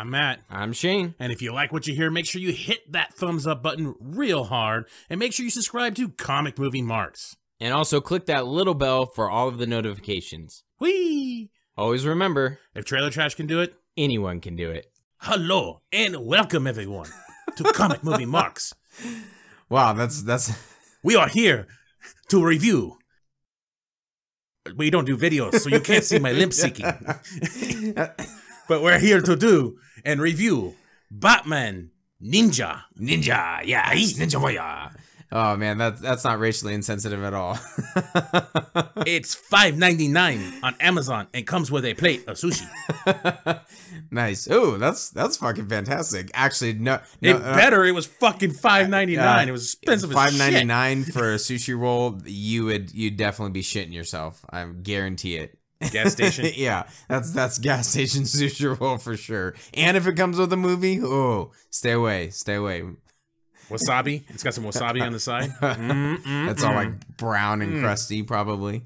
I'm Matt. I'm Shane. And if you like what you hear, make sure you hit that thumbs up button real hard. And make sure you subscribe to Comic Movie Marks. And also click that little bell for all of the notifications. Whee! Always remember, if Trailer Trash can do it, anyone can do it. Hello, and welcome everyone to Comic Movie Marks. Wow, that's... We are here to review. We don't do videos, so you can't see my lip syncing. But we're here to do and review Batman Ninja. Ninja, yeah, Ninja Warrior. Oh man, that's not racially insensitive at all. It's $5.99 on Amazon and comes with a plate of sushi. Nice. Oh, that's fucking fantastic. Actually, no, it was fucking $5.99. It was expensive as shit. $5.99 for a sushi roll. You'd definitely be shitting yourself. I guarantee it. Gas station. Yeah, that's gas station sushi roll for sure. And if it comes with a movie, oh, stay away. Wasabi. It's got some wasabi on the side. That's all like brown and crusty, probably.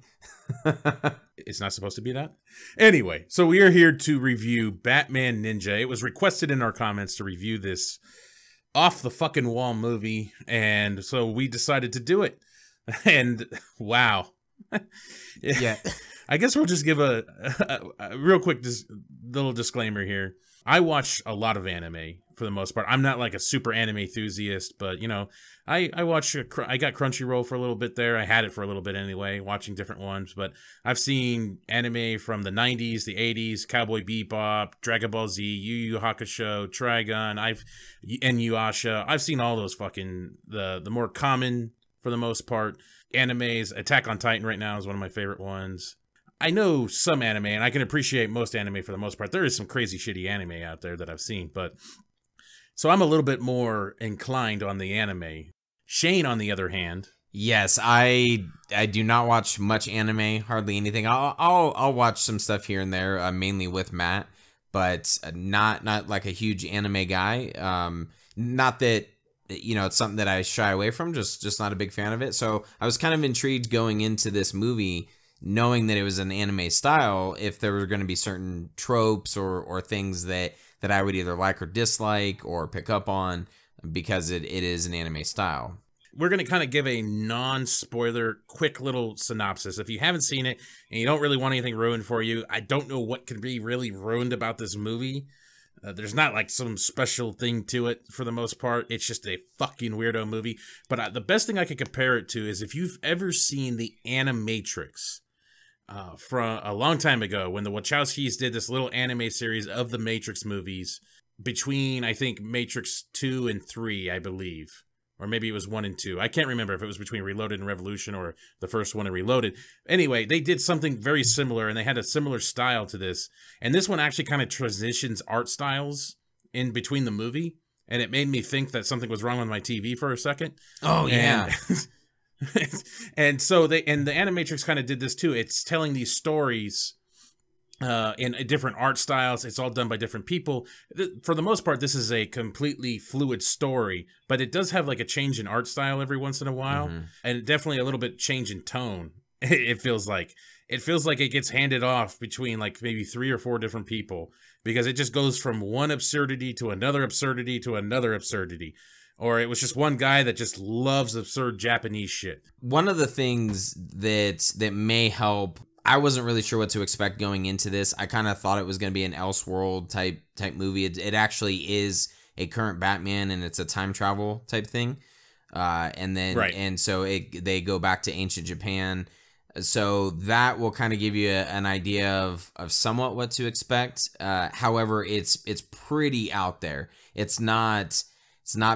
It's not supposed to be that. Anyway, so we are here to review Batman Ninja. It was requested in our comments to review this off the fucking wall movie, and so we decided to do it. And wow. Yeah. I guess we'll just give a real quick little disclaimer here. I watch a lot of anime for the most part. I'm not like a super anime enthusiast, but you know, I watch. I got Crunchyroll for a little bit there. I had it for a little bit anyway, watching different ones. But I've seen anime from the 90s, the 80s, Cowboy Bebop, Dragon Ball Z, Yu Yu Hakusho, Trigun, Inuyasha. I've seen all those fucking the more common for the most part animes. Attack on Titan right now is one of my favorite ones. I know some anime, and I can appreciate most anime for the most part. There is some crazy shitty anime out there that I've seen, but so I'm a little bit more inclined on the anime. Shane, on the other hand, yes, I do not watch much anime, hardly anything. I'll watch some stuff here and there, mainly with Matt, but not like a huge anime guy. Not that it's something that I shy away from, just not a big fan of it. So I was kind of intrigued going into this movie, knowing that it was an anime style, if there were going to be certain tropes or things that I would either like or dislike or pick up on, because it is an anime style. We're going to kind of give a non-spoiler, quick little synopsis. If you haven't seen it and you don't really want anything ruined for you, I don't know what could be really ruined about this movie. There's not like some special thing to it for the most part. It's just a fucking weirdo movie. But the best thing I could compare it to is if you've ever seen the Animatrix. From a long time ago, when the Wachowskis did this little anime series of the Matrix movies between, I think, Matrix 2 and 3, I believe. Or maybe it was 1 and 2. I can't remember if it was between Reloaded and Revolution or the first one and Reloaded. Anyway, they did something very similar, and they had a similar style to this. And this one actually kind of transitions art styles in between the movie. And it made me think that something was wrong with my TV for a second. Oh, yeah. And so the Animatrix kind of did this too. It's telling these stories in different art styles. It's all done by different people. For the most part, this is a completely fluid story, but it does have like a change in art style every once in a while, and definitely a little bit change in tone. It feels like it gets handed off between like maybe 3 or 4 different people, because it just goes from one absurdity to another absurdity to another absurdity. Or it was just one guy that just loves absurd Japanese shit. One of the things that may help, I wasn't really sure what to expect going into this. I kind of thought it was going to be an Elseworld type movie. It actually is a current Batman, and it's a time travel type thing. And so they go back to ancient Japan. So that will kind of give you an idea of somewhat what to expect. However, it's pretty out there. It's not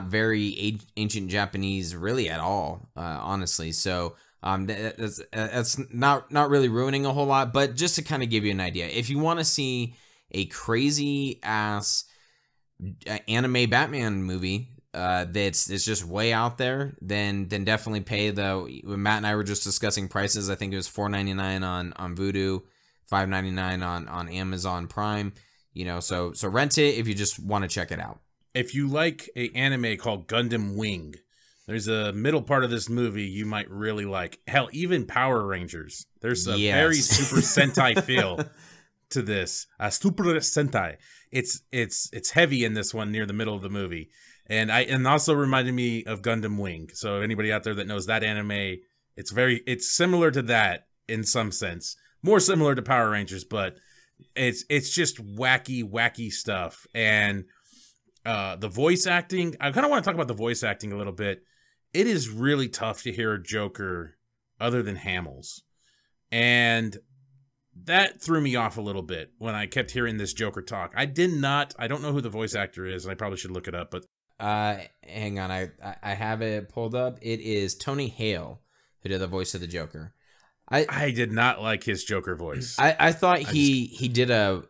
very ancient Japanese really at all, honestly. So that's not really ruining a whole lot, but just to kind of give you an idea, if you want to see a crazy ass anime Batman movie that's just way out there, then definitely pay when Matt and I were just discussing prices. I think it was $4.99 on Vudu, $5.99 on Amazon Prime. So rent it if you just want to check it out. If you like an anime called Gundam Wing, there's a middle part of this movie you might really like. Hell, even Power Rangers. There's a very Super Sentai feel to this. Super Sentai. It's heavy in this one near the middle of the movie. And also reminded me of Gundam Wing. So anybody out there that knows that anime, it's similar to that in some sense. More similar to Power Rangers, but it's just wacky stuff. And the voice acting, I kind of want to talk about the voice acting a little bit. It is really tough to hear a Joker other than Hamill's. And that threw me off a little bit when I kept hearing this Joker talk. I don't know who the voice actor is, and I probably should look it up, but hang on, I have it pulled up. It is Tony Hale who did the voice of the Joker. I did not like his Joker voice. I thought he did a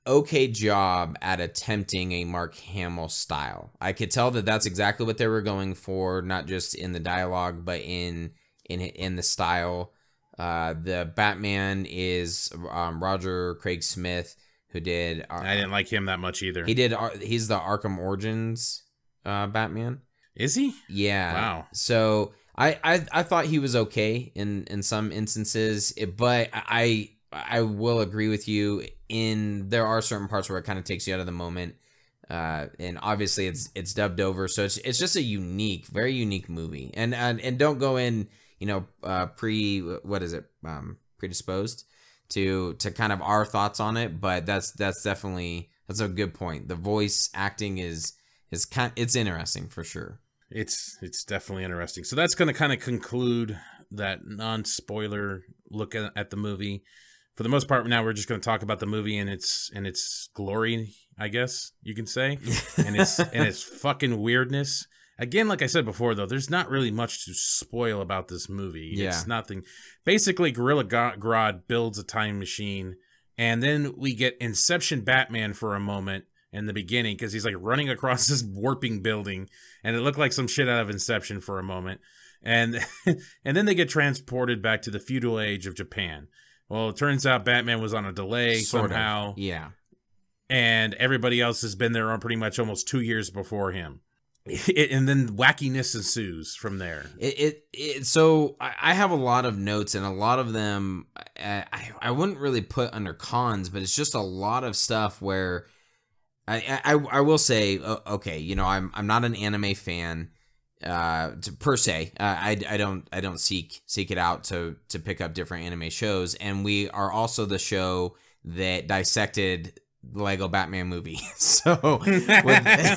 okay job at attempting a Mark Hamill style. I could tell that that's exactly what they were going for, not just in the dialogue, but in the style. The Batman is Roger Craig Smith, who did. I didn't like him that much either. He's the Arkham Origins Batman. Is he? Yeah. Wow. So I thought he was okay in some instances, but I will agree with you there are certain parts where it kind of takes you out of the moment. And obviously it's dubbed over, so it's just a very unique movie. And don't go in, predisposed to kind of our thoughts on it, but that's a good point. The voice acting it's interesting for sure. It's definitely interesting. So that's going to kind of conclude that non-spoiler look at the movie. For the most part, now we're just going to talk about the movie and its glory, I guess you can say, and its fucking weirdness. Again, like I said before, though, there's not really much to spoil about this movie. Yeah. It's nothing. Basically, Gorilla Grodd builds a time machine, and then we get Inception Batman for a moment in the beginning, because he's like running across this warping building, and it looked like some shit out of Inception for a moment. And then they get transported back to the feudal age of Japan. Well, it turns out Batman was on a delay somehow. Yeah. And everybody else has been there on pretty much almost 2 years before him. And then wackiness ensues from there. So I have a lot of notes, and a lot of them I wouldn't really put under cons, but it's just a lot of stuff where I will say, okay, I'm not an anime fan per se. I don't seek it out to pick up different anime shows, and we are also the show that dissected the Lego Batman movie. So with that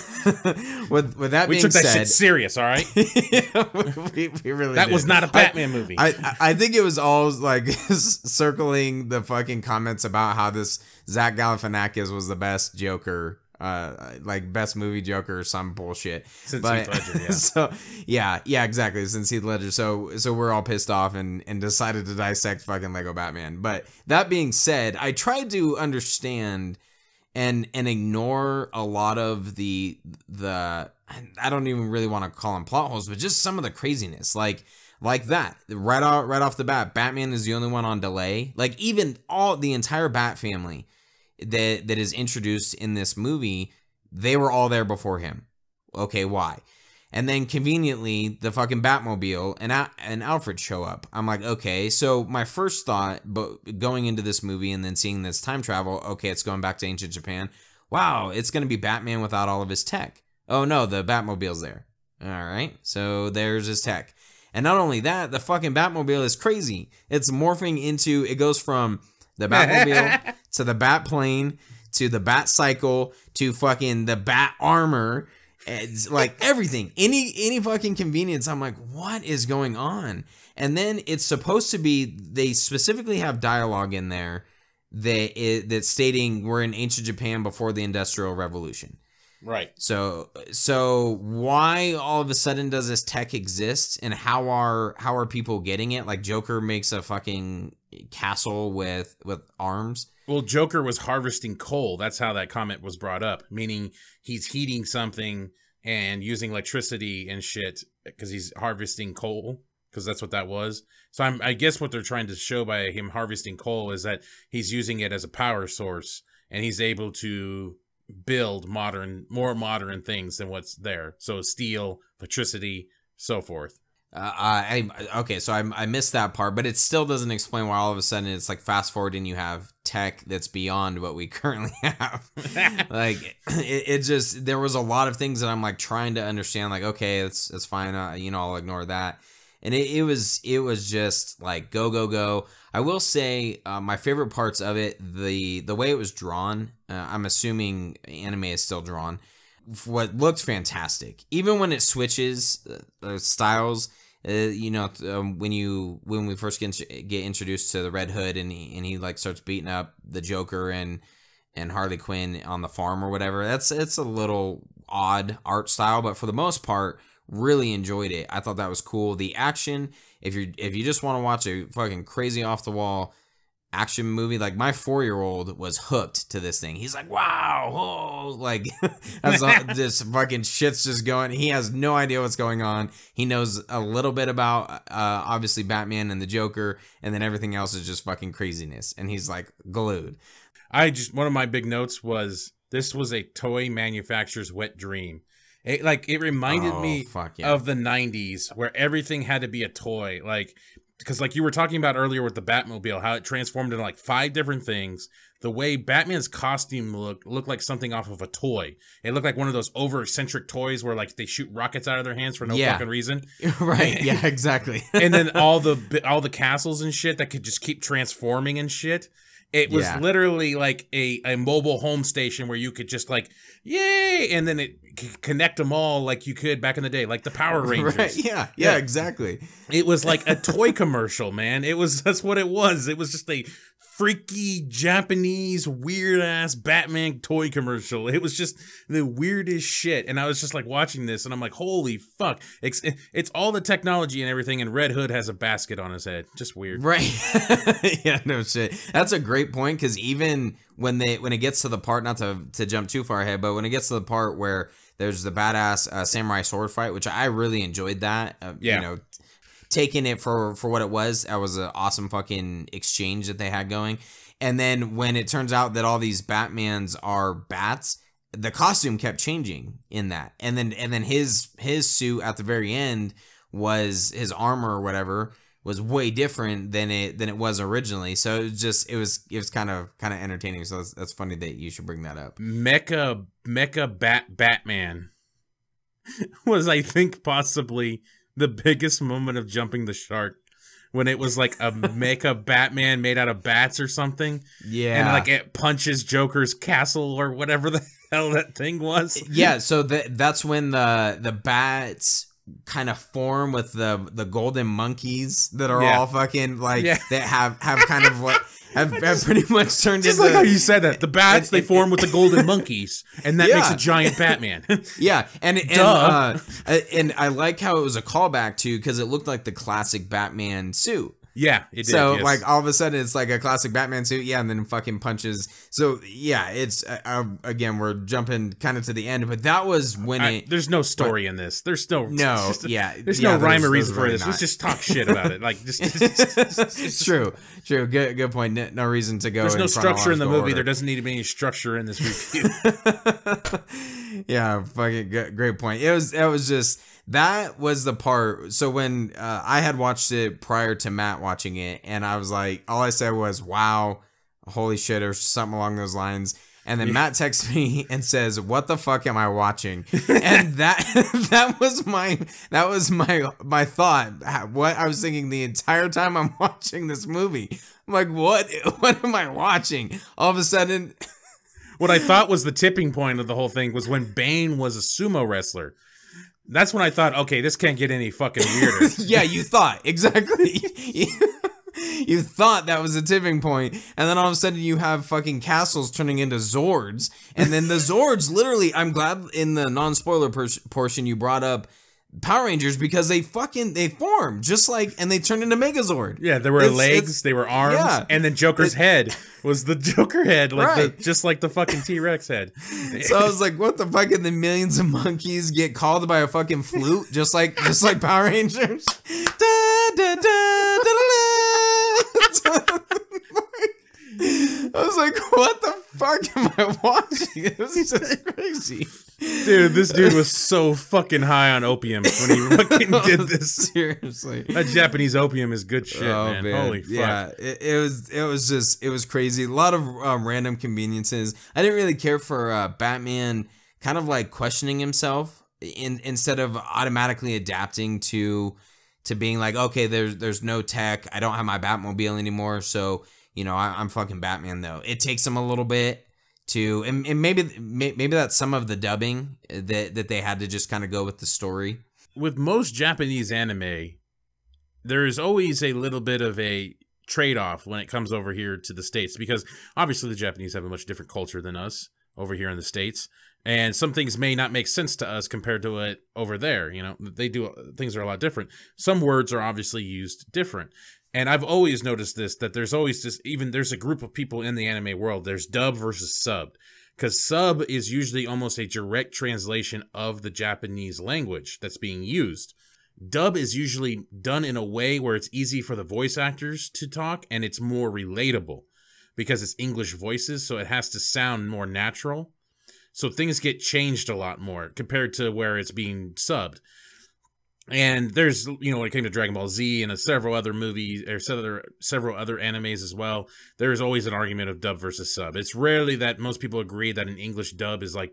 being said, we took that shit serious, all right? we really that did. Was not a Batman movie. I think it was all like circling the fucking comments about how this Zach Galifianakis was the best Joker, like best movie Joker or some bullshit. Since Heath Ledger, yeah. So yeah, exactly. Since Heath Ledger, so we're all pissed off and decided to dissect fucking Lego Batman. But that being said, I tried to understand and ignore a lot of the I don't even really want to call them plot holes, but just some of the craziness, like that right off the bat. Batman is the only one on delay. Like even the entire Bat family that is introduced in this movie, they were all there before him. Okay, why? And then conveniently, the fucking Batmobile and Alfred show up. I'm like, okay. So my first thought, but going into this movie and then seeing this time travel, okay, it's going back to ancient Japan. Wow, it's going to be Batman without all of his tech. Oh no, the Batmobile's there. All right, so there's his tech. And not only that, the fucking Batmobile is crazy. It's morphing into, it goes from the Batmobile to the Batplane to the Batcycle to fucking the Bat armor. It's like everything, any fucking convenience. I'm like, what is going on? And then it's supposed to be, they specifically have dialogue in there that's stating we're in ancient Japan before the Industrial Revolution. Right. So why all of a sudden does this tech exist, and how are people getting it? Like Joker makes a fucking castle with arms. Well, Joker was harvesting coal. That's how that comment was brought up, meaning he's heating something and using electricity and shit because he's harvesting coal, because that's what that was. So I guess what they're trying to show by him harvesting coal is that he's using it as a power source, and he's able to build more modern things than what's there. So steel, electricity, so forth. Okay, so I missed that part, but it still doesn't explain why all of a sudden it's like fast forwarding, you have tech that's beyond what we currently have. Like it just, there was a lot of things that I'm like trying to understand, like, okay, it's fine. You know, I'll ignore that. And it was just like go. I will say my favorite parts of it, the way it was drawn, I'm assuming anime is still drawn, what looked fantastic. Even when it switches styles, you know, when we first get introduced to the Red Hood and he like starts beating up the Joker and Harley Quinn on the farm or whatever, it's a little odd art style, but for the most part, really enjoyed it. I thought that was cool. The action, if you just want to watch a fucking crazy off the wall action movie, like my 4-year-old was hooked to this thing. He's like, wow, oh, like as this fucking shit's just going. He has no idea what's going on. He knows a little bit about obviously Batman and the Joker, and then everything else is just fucking craziness. And he's like glued. One of my big notes was this was a toy manufacturer's wet dream. It reminded me of the 90s where everything had to be a toy. Like, because like you were talking about earlier with the Batmobile, how it transformed into like 5 different things. The way Batman's costume looked like something off of a toy. It looked like one of those over-eccentric toys where like they shoot rockets out of their hands for no fucking reason. Right, yeah, exactly. And then all the castles and shit that could just keep transforming and shit. It was literally like a mobile home station where you could just like, yay, and then it connect them all like you could back in the day, like the Power Rangers. Right, yeah, exactly. It was like a toy commercial, man. That's what it was. It was just a freaky Japanese weird ass Batman toy commercial. It was just the weirdest shit. And I was just like watching this and I'm like, holy fuck. It's all the technology and everything, and Red Hood has a basket on his head. Just weird. Right. Yeah, no shit. That's a great point, because even when it gets to the part, not to jump too far ahead, but when it gets to the part where there's the badass samurai sword fight, which I really enjoyed that. You know, taking it for what it was. That was an awesome fucking exchange that they had going. And then when it turns out that all these Batmans are bats, the costume kept changing in that. And then his suit at the very end was, his armor or whatever was way different than it was originally. So it was kind of entertaining. So that's funny that you should bring that up. Mecha Batman was, I think, possibly the biggest moment of jumping the shark, when it was like a Mecha Batman made out of bats or something. Yeah. And like it punches Joker's castle or whatever the hell that thing was. Yeah, so that's when the bats kind of form with the golden monkeys that are all fucking like that have kind of what have pretty much turned just into, like how you said that, the bats they form with the golden monkeys, and that makes a giant Batman. Yeah, and I like how it was a callback to, because it looked like the classic Batman suit. Yeah, it did. So like all of a sudden it's like a classic Batman suit, and then fucking punches. So yeah, it's again, we're jumping kind of to the end, but that was when there's no story in this. There's no there's no rhyme or reason for this. Let's just talk shit about it. Like just true. Good point. No reason to go. There's no structure in the movie. There doesn't need to be any structure in this review. Yeah, fucking great point. It was just. That was the part. So when I had watched it prior to Matt watching it, and I was like, all I said was, wow, holy shit, or something along those lines. And then Matt texts me and says, what the fuck am I watching? And that was my thought. What I was thinking the entire time I'm watching this movie. I'm like, what am I watching? All of a sudden. What I thought was the tipping point of the whole thing was when Bane was a sumo wrestler. That's when I thought, okay, this can't get any fucking weirder. Yeah, you thought. Exactly. You thought that was a tipping point, and then all of a sudden you have fucking castles turning into Zords, and then the Zords, literally, I'm glad in the non-spoiler portion you brought up Power Rangers, because they form just like, and they turned into Megazord. Yeah, there were legs, they were arms, and then Joker's head was the Joker head, like just like the fucking T-Rex head. So I was like, what the fuck? And the millions of monkeys get called by a fucking flute, just like Power Rangers. Da, da, da, da, da, da. I was like, what the fuck am I watching? It was just crazy. Dude, this dude was so fucking high on opium when he fucking did this. Seriously, That Japanese opium is good shit, man. Holy fuck. Yeah, it was crazy. A lot of random conveniences. I didn't really care for Batman kind of like questioning himself instead of automatically adapting to being like, okay, there's no tech. I don't have my Batmobile anymore, so you know I'm fucking Batman though. It takes him a little bit to, and maybe that's some of the dubbing that they had to just kind of go with the story. With most Japanese anime, there's always a little bit of a trade-off when it comes over here to the States, because obviously the Japanese have a much different culture than us over here in the States, and some things may not make sense to us compared to it over there. You know, they do, things are a lot different. Some words are obviously used different. And I've always noticed this, that there's always this, even there's a group of people in the anime world, there's dub versus sub. Because sub is usually almost a direct translation of the Japanese language that's being used. Dub is usually done in a way where it's easy for the voice actors to talk, and it's more relatable because it's English voices, so it has to sound more natural. So things get changed a lot more compared to where it's being subbed. And there's, you know, when it came to Dragon Ball Z and several other movies, or several other animes as well, there's always an argument of dub versus sub. It's rarely that most people agree that an English dub is like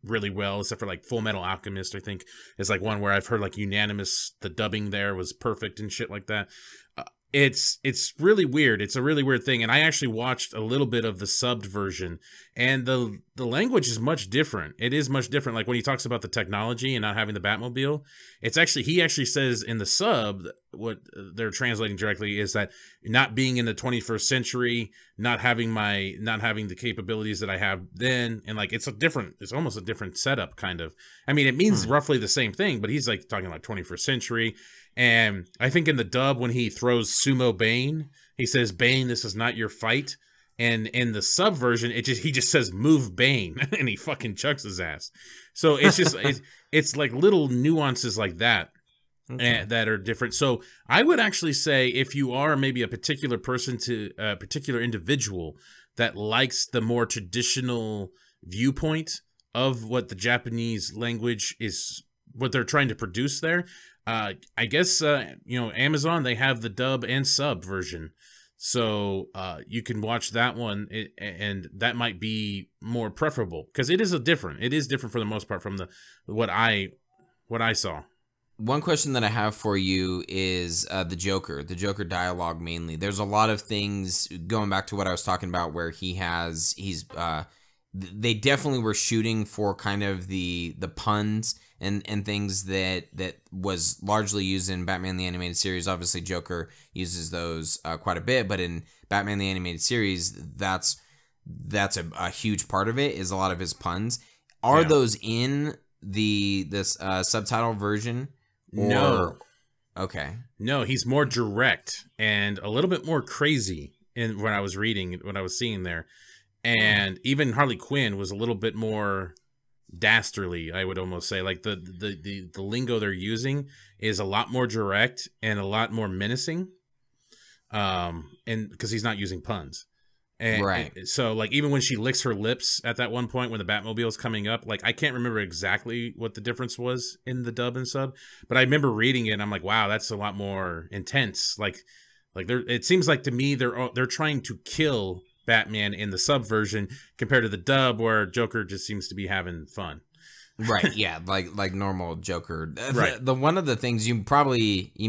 really well, except for like Full Metal Alchemist, I think is like one where I've heard like unanimous, the dubbing there was perfect and shit like that. It's really weird. It's a really weird thing. And I actually watched a little bit of the subbed version, and the language is much different. It is much different. Like when he talks about the technology and not having the Batmobile, it's actually, he actually says in the sub, what they're translating directly is that not being in the 21st century, not having the capabilities that I have then. And like, it's almost a different setup kind of. I mean, it means roughly the same thing, but he's like talking like 21st century. And I think in the dub, when he throws Sumo Bane, he says, "Bane, this is not your fight." And in the sub version, he just says, "Move Bane," and he fucking chucks his ass. So it's just it's like little nuances like that. Okay. That are different. So I would actually say, if you are maybe a particular person, to a particular individual that likes the more traditional viewpoint of what the Japanese language is, what they're trying to produce there, I guess, you know, Amazon, they have the dub and sub version. So you can watch that one, and that might be more preferable, because it is different for the most part from what I saw. One question that I have for you is the Joker dialogue mainly. There's a lot of things, going back to what I was talking about, where they definitely were shooting for kind of the puns and things that was largely used in Batman the Animated Series. Obviously, Joker uses those quite a bit, but in Batman the Animated Series, that's a huge part of it, is a lot of his puns. Are those in this subtitle version? No. Okay. No, he's more direct and a little bit more crazy in what I was reading, what I was seeing there. And even Harley Quinn was a little bit more dastardly, I would almost say. Like the lingo they're using is a lot more direct and a lot more menacing. And because he's not using puns. And, right. And so like even when she licks her lips at that one point when the Batmobile is coming up, like I can't remember exactly what the difference was in the dub and sub, but I remember reading it and I'm like, wow, that's a lot more intense. Like it seems like to me they're trying to kill Batman in the sub version compared to the dub, where Joker just seems to be having fun. Right, yeah, like normal Joker. Right. The one of the things you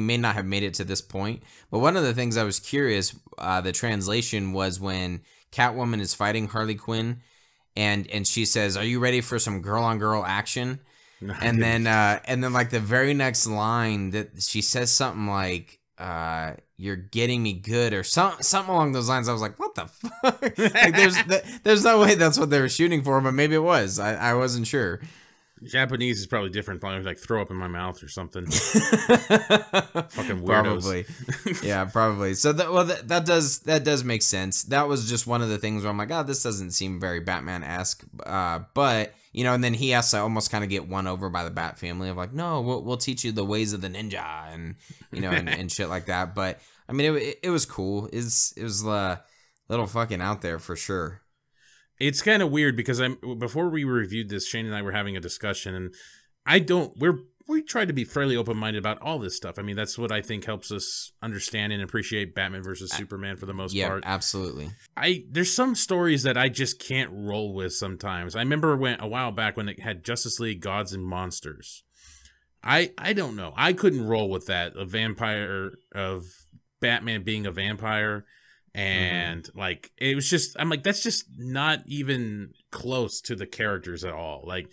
may not have made it to this point, but one of the things I was curious, the translation was when Catwoman is fighting Harley Quinn, and she says, "Are you ready for some girl on girl action?" And then like the very next line that she says something like, "You're getting me good," or something along those lines. I was like, what the fuck? Like, there's no way that's what they were shooting for, but maybe it was. I wasn't sure. Japanese is probably different. Probably like throw up in my mouth or something. Fucking weirdos. Probably. Yeah, probably. So that does make sense. That was just one of the things where I'm like, oh, this doesn't seem very Batman-esque. But you know, and then he has to almost kind of get won over by the Bat family of like, no, we'll teach you the ways of the ninja, and you know, and shit like that. But I mean, it was cool. It was a little fucking out there for sure. It's kind of weird because before we reviewed this, Shane and I were having a discussion, and we try to be fairly open-minded about all this stuff. I mean, that's what I think helps us understand and appreciate Batman versus Superman for the most part. Yeah, absolutely. There's some stories that I just can't roll with sometimes. I remember a while back when it had Justice League Gods and Monsters. I don't know. I couldn't roll with that. A vampire of Batman being a vampire, and like it was just, I'm like, that's just not even close to the characters at all. Like,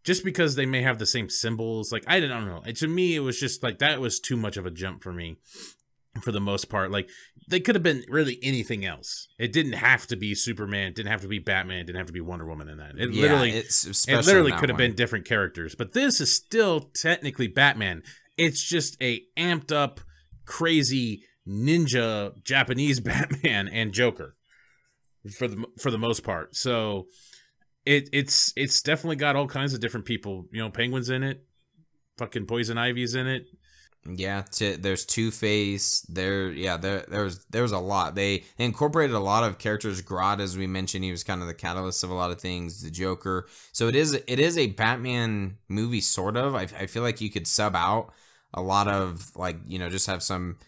just because they may have the same symbols, like, I don't know. To me, it was just like, that was too much of a jump for me for the most part. Like, they could have been really anything else. It didn't have to be Superman, it didn't have to be Batman, it didn't have to be Wonder Woman in that. It literally could have been different characters. But this is still technically Batman. It's just a amped up, crazy ninja Japanese Batman and Joker for the most part. So it's definitely got all kinds of different people. You know, Penguin's in it, fucking Poison Ivy's in it. Yeah, there's Two-Face. There was a lot. They incorporated a lot of characters. Grodd, as we mentioned, he was kind of the catalyst of a lot of things. The Joker. So it is a Batman movie, sort of. I feel like you could sub out a lot of, like, you know, just have some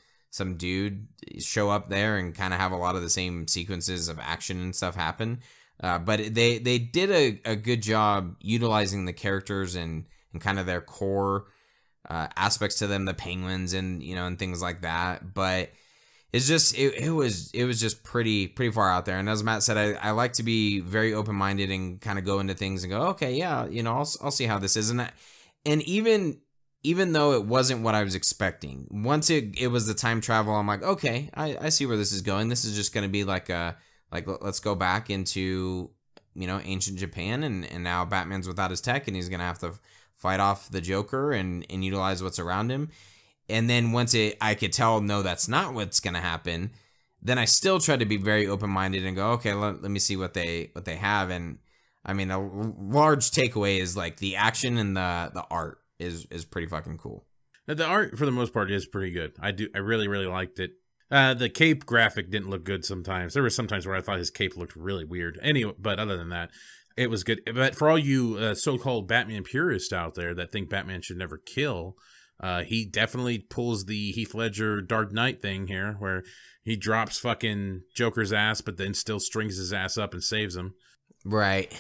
dude show up there and kind of have a lot of the same sequences of action and stuff happen. But they did a good job utilizing the characters and kind of their core aspects to them, the Penguins and, you know, and things like that. But it's just it was just pretty far out there. And as Matt said, I like to be very open minded and kind of go into things and go, okay, yeah, you know, I'll see how this is. And even though it wasn't what I was expecting, once it was the time travel, I'm like, okay, I see where this is going. This is just going to be like let's go back into, you know, ancient Japan, and now Batman's without his tech, and he's going to have to fight off the Joker and utilize what's around him. And then once I could tell, no, that's not what's going to happen, then I still try to be very open-minded and go, okay, let me see what they have. And I mean, a large takeaway is like the action and the art is pretty fucking cool. The art, for the most part, is pretty good. I really, really liked it. The cape graphic didn't look good sometimes. There were some times where I thought his cape looked really weird. Anyway, but other than that, it was good. But for all you so-called Batman purists out there that think Batman should never kill, he definitely pulls the Heath Ledger Dark Knight thing here, where he drops fucking Joker's ass, but then still strings his ass up and saves him. Right.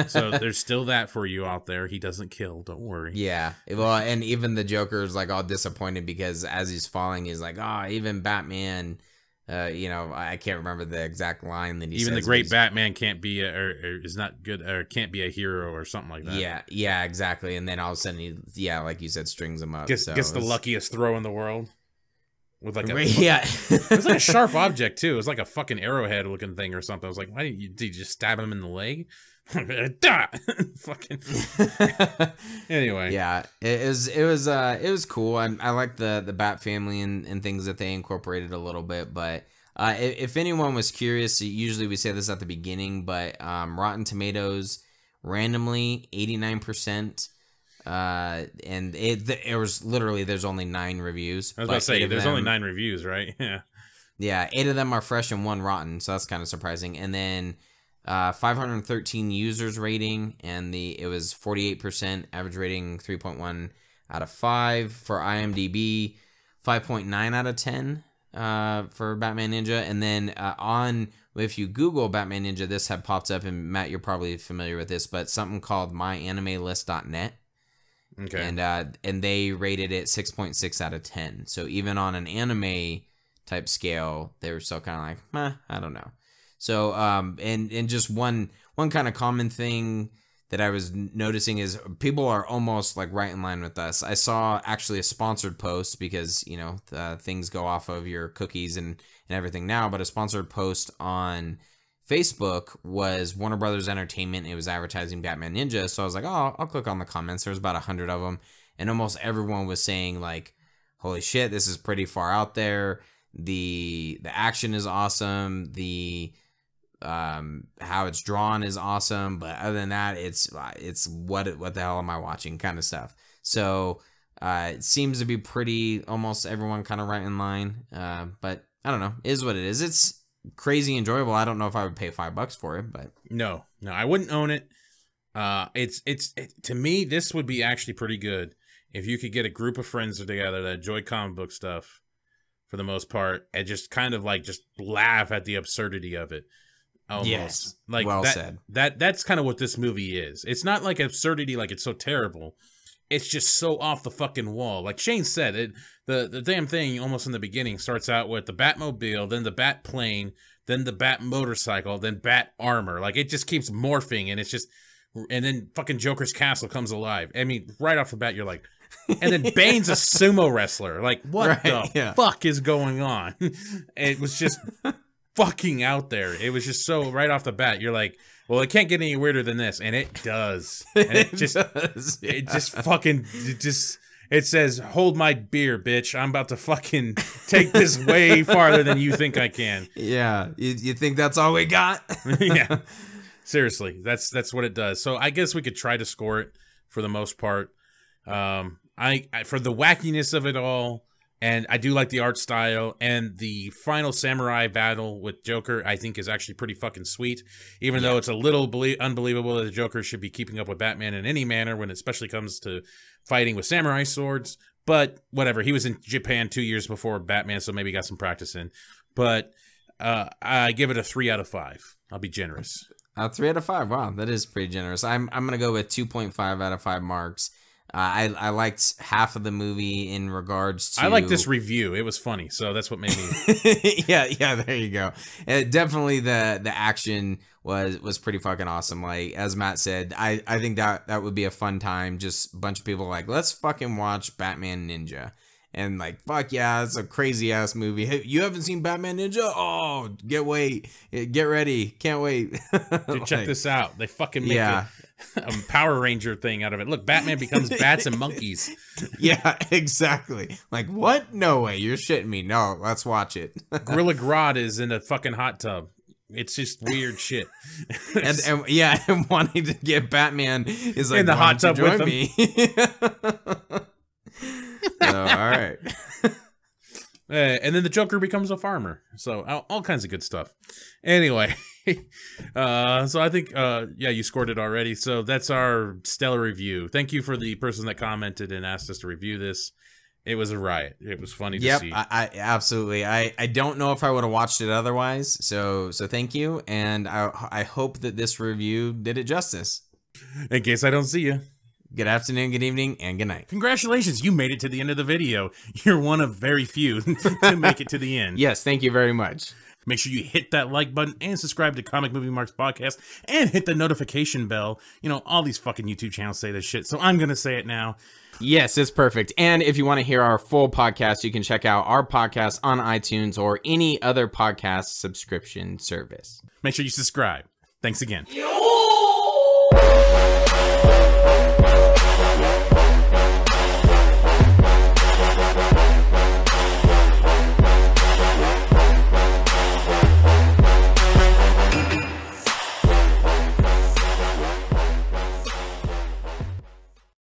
So there's still that for you out there. He doesn't kill. Don't worry. Yeah. Well, and even the Joker's like all disappointed because as he's falling, he's like, oh, even Batman, you know, I can't remember the exact line that he says. Even the great Batman can't be or is not good, or can't be a hero or something like that. Yeah, exactly. And then all of a sudden like you said, strings him up. Gets the luckiest throw in the world. With like it was like a sharp object too. It was like a fucking arrowhead looking thing or something. I was like, why did you just stab him in the leg? Fucking anyway. Yeah, it was cool. I like the Bat family and things that they incorporated a little bit. But if anyone was curious, usually we say this at the beginning, but Rotten Tomatoes randomly 89%. And it was literally, there's only 9 reviews. I was about to say, there's only 9 reviews, right? Yeah, 8 of them are fresh and 1 rotten, so that's kind of surprising. And then 513 users rating, and it was 48%, average rating 3.1 out of 5 for IMDb, 5.9 out of 10 for Batman Ninja. And then if you Google Batman Ninja, this had popped up, and Matt, you're probably familiar with this, but something called myanimelist.net. Okay. And they rated it 6.6 out of 10. So even on an anime type scale, they were still kind of like, meh, I don't know. So and just one kind of common thing that I was noticing is people are almost like right in line with us. I saw actually a sponsored post because, you know, things go off of your cookies and everything now, but a sponsored post on Facebook was Warner Brothers Entertainment. It was advertising Batman Ninja. So I was like, oh, I'll click on the comments. There was about 100 of them. And almost everyone was saying like, holy shit, this is pretty far out there. The action is awesome. The how it's drawn is awesome. But other than that, it's what the hell am I watching kind of stuff. So it seems to be pretty, almost everyone kind of right in line. But I don't know. It is what it is. crazy enjoyable. I don't know if I would pay $5 for it, but No, I wouldn't own it. To me, this would be actually pretty good if you could get a group of friends together that enjoy comic book stuff for the most part and just kind of like just laugh at the absurdity of it. Almost. Yes, like well said. That's kind of what this movie is. It's not like absurdity, like it's so terrible. It's just so off the fucking wall. Like Shane said, the damn thing almost in the beginning starts out with the Batmobile, then the Bat plane, then the Bat motorcycle, then Bat armor. Like it just keeps morphing, and it's just, and then fucking Joker's castle comes alive. I mean, right off the bat, you're like, and then Bane's a sumo wrestler. Like, what the fuck is going on? It was just fucking out there. It was just so right off the bat, you're like, well, it can't get any weirder than this, and it does. And it just does, yeah. It says, hold my beer, bitch. I'm about to fucking take this way farther than you think I can. Yeah, you think that's all we got? Yeah, seriously, that's what it does. So I guess we could try to score it for the most part. I for the wackiness of it all. And I do like the art style, and the final samurai battle with Joker, I think, is actually pretty fucking sweet. Even though it's a little unbelievable that the Joker should be keeping up with Batman in any manner, when it especially comes to fighting with samurai swords. But whatever, he was in Japan 2 years before Batman, so maybe he got some practice in. But I give it a 3 out of 5. I'll be generous. 3 out of 5. Wow, that is pretty generous. I'm gonna go with 2.5 out of 5 marks. I liked half of the movie in regards to... I like this review. It was funny, so that's what made me... yeah, there you go. Definitely the action was pretty fucking awesome. Like, as Matt said, I think that would be a fun time. Just a bunch of people like, let's fucking watch Batman Ninja. And like, fuck yeah, it's a crazy-ass movie. Hey, you haven't seen Batman Ninja? Oh, get ready. Can't wait. Dude, check this out. They fucking make a Power Ranger thing out of it. Look, Batman becomes bats and monkeys. Yeah, exactly. Like, what? No way. You're shitting me. No, let's watch it. Gorilla Grodd is in a fucking hot tub. It's just weird shit. and wanting to get Batman is like, in the hot tub with me. So, all right. And then the Joker becomes a farmer. So all kinds of good stuff. Anyway, so I think, you scored it already. So that's our stellar review. Thank you for the person that commented and asked us to review this. It was a riot. It was funny to see. I absolutely. I don't know if I would have watched it otherwise. So thank you. And I hope that this review did it justice. In case I don't see you. Good afternoon, good evening, and good night. Congratulations, you made it to the end of the video. You're one of very few to make it to the end. Yes, thank you very much. Make sure you hit that like button and subscribe to Comic Movie Marks Podcast and hit the notification bell. You know, all these fucking YouTube channels say this shit, so I'm going to say it now. Yes, it's perfect. And if you want to hear our full podcast, you can check out our podcast on iTunes or any other podcast subscription service. Make sure you subscribe. Thanks again.